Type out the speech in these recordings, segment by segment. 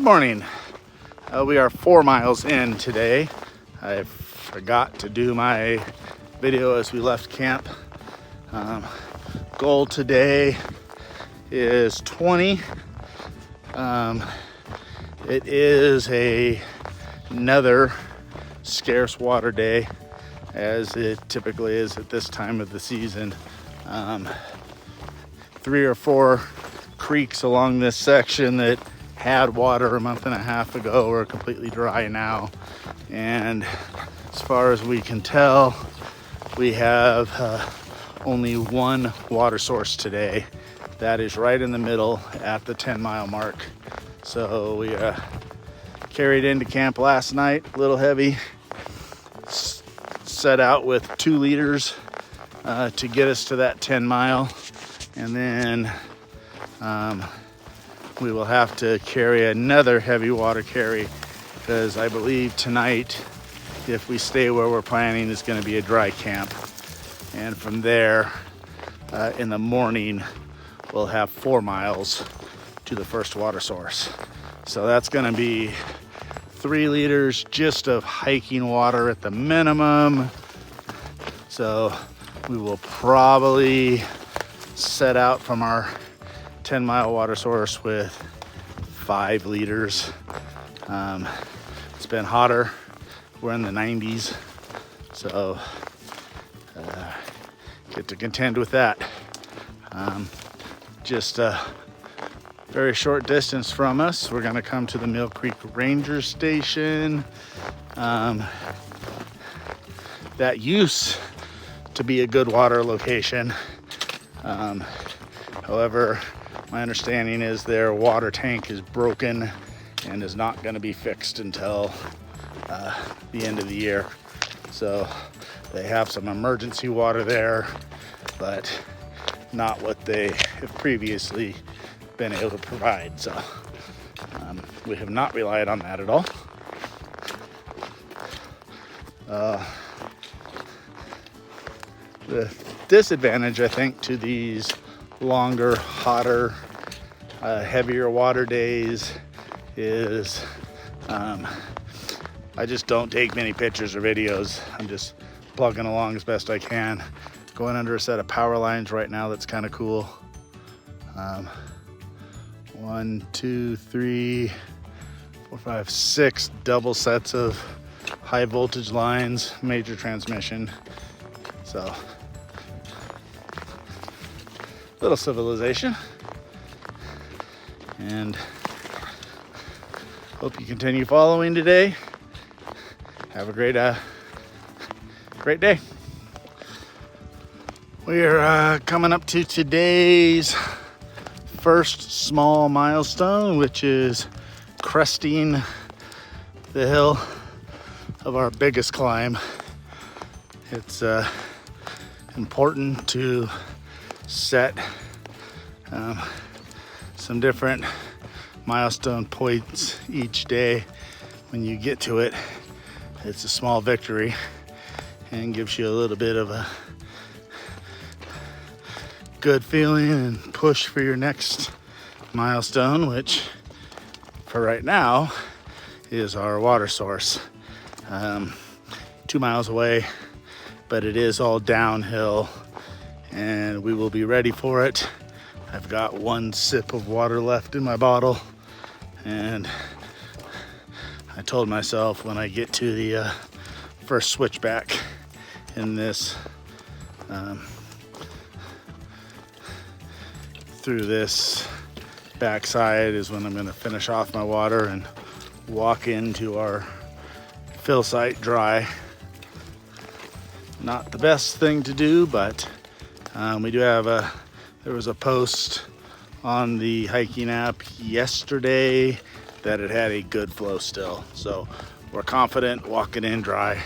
Good morning. We are 4 miles in today. I forgot to do my video as we left camp. Goal today is 20. It is another scarce water day, as it typically is at this time of the season. 3 or 4 creeks along this section that had water a month and a half ago are completely dry now, and as far as we can tell, we have only one water source today. That is right in the middle at the 10-mile mark. So we carried into camp last night, a little heavy, set out with 2 liters to get us to that 10 mile, and then we will have to carry another heavy water carry, because I believe tonight, if we stay where we're planning, is going to be a dry camp. And from there, in the morning, we'll have 4 miles to the first water source. So that's going to be 3 liters just of hiking water at the minimum. So we will probably set out from our 10-mile water source with 5 liters. It's been hotter. We're in the 90s, so get to contend with that. Just a very short distance from us, we're gonna come to the Mill Creek Ranger Station. That used to be a good water location. However, my understanding is their water tank is broken and is not going to be fixed until the end of the year. So they have some emergency water there, but not what they have previously been able to provide. So we have not relied on that at all. The disadvantage, I think, to these longer, hotter, heavier water days is I just don't take many pictures or videos. I'm just plugging along as best I can. Going under a set of power lines right now, that's kind of cool. 1, 2, 3, 4, 5, 6 double sets of high voltage lines, major transmission. So little civilization, and hope you continue following today. Have a great day. We're coming up to today's first small milestone, which is cresting the hill of our biggest climb. It's important to set some different milestone points each day. When you get to it, it's a small victory and gives you a little bit of a good feeling and push for your next milestone, which for right now is our water source. 2 miles away, but it is all downhill, and we will be ready for it. I've got 1 sip of water left in my bottle, and I told myself when I get to the first switchback in this through this backside is when I'm going to finish off my water and walk into our fill site dry. Not the best thing to do, but we do have there was a post on the hiking app yesterday that it had a good flow still. So we're confident walking in dry.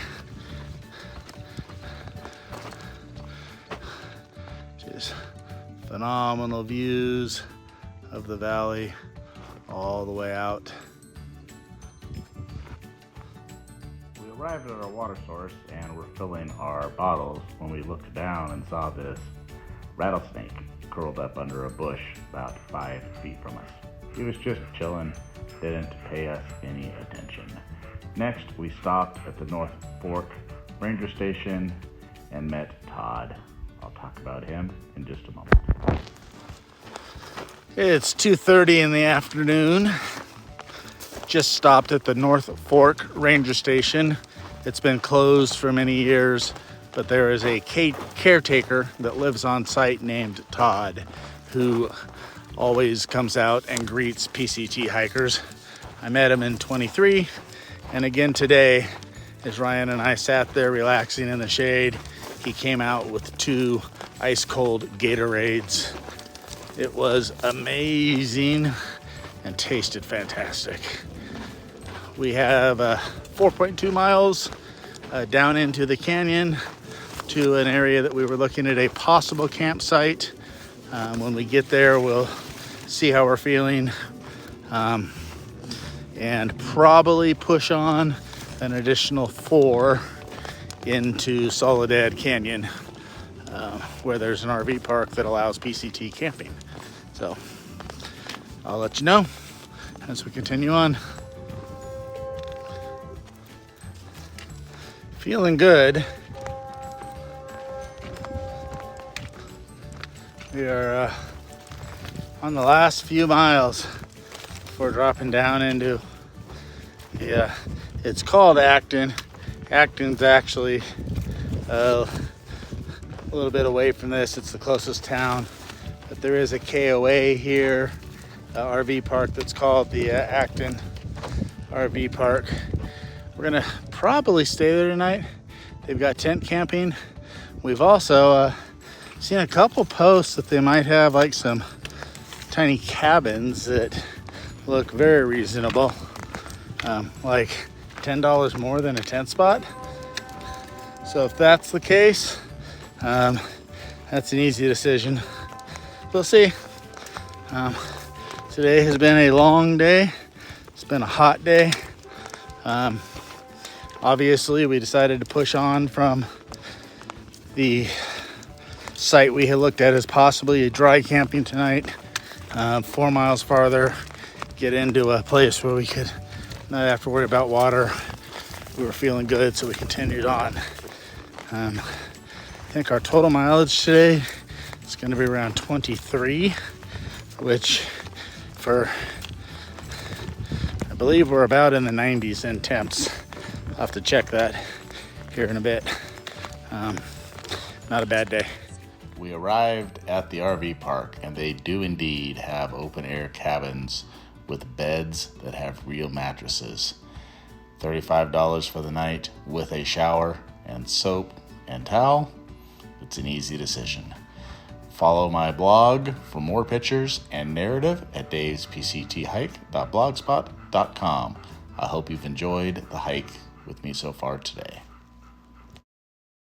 Just phenomenal views of the valley all the way out. We arrived at our water source and we're filling our bottles when we looked down and saw this rattlesnake curled up under a bush about 5 feet from us. He was just chilling, didn't pay us any attention. Next, we stopped at the North Fork Ranger Station and met Todd. I'll talk about him in just a moment. It's 2:30 in the afternoon. Just stopped at the North Fork Ranger Station. It's been closed for many years, but there is a caretaker that lives on site named Todd, who always comes out and greets PCT hikers. I met him in 23, and again today, as Ryan and I sat there relaxing in the shade, he came out with 2 ice cold Gatorades. It was amazing and tasted fantastic. We have 4.2 miles down into the canyon to an area that we were looking at a possible campsite. When we get there, we'll see how we're feeling and probably push on an additional 4 into Soledad Canyon, where there's an RV park that allows PCT camping. So I'll let you know as we continue on. Feeling good. We are on the last few miles before dropping down into it's called Acton. Acton's actually a little bit away from this. It's the closest town, but there is a KOA here, RV park that's called the Acton RV Park. We're gonna probably stay there tonight. They've got tent camping. We've also seen a couple posts that they might have like some tiny cabins that look very reasonable, like $10 more than a tent spot. So if that's the case, that's an easy decision. We'll see. Today has been a long day. It's been a hot day. Obviously, we decided to push on from the site we had looked at as possibly a dry camping tonight, 4 miles farther, get into a place where we could not have to worry about water. We were feeling good, so we continued on. I think our total mileage today is going to be around 23, which I believe we're about in the 90s in temps. I'll have to check that here in a bit. Not a bad day. We arrived at the RV park, and they do indeed have open air cabins with beds that have real mattresses. $35 for the night with a shower and soap and towel. It's an easy decision. Follow my blog for more pictures and narrative at davespcthike.blogspot.com. I hope you've enjoyed the hike with me so far today.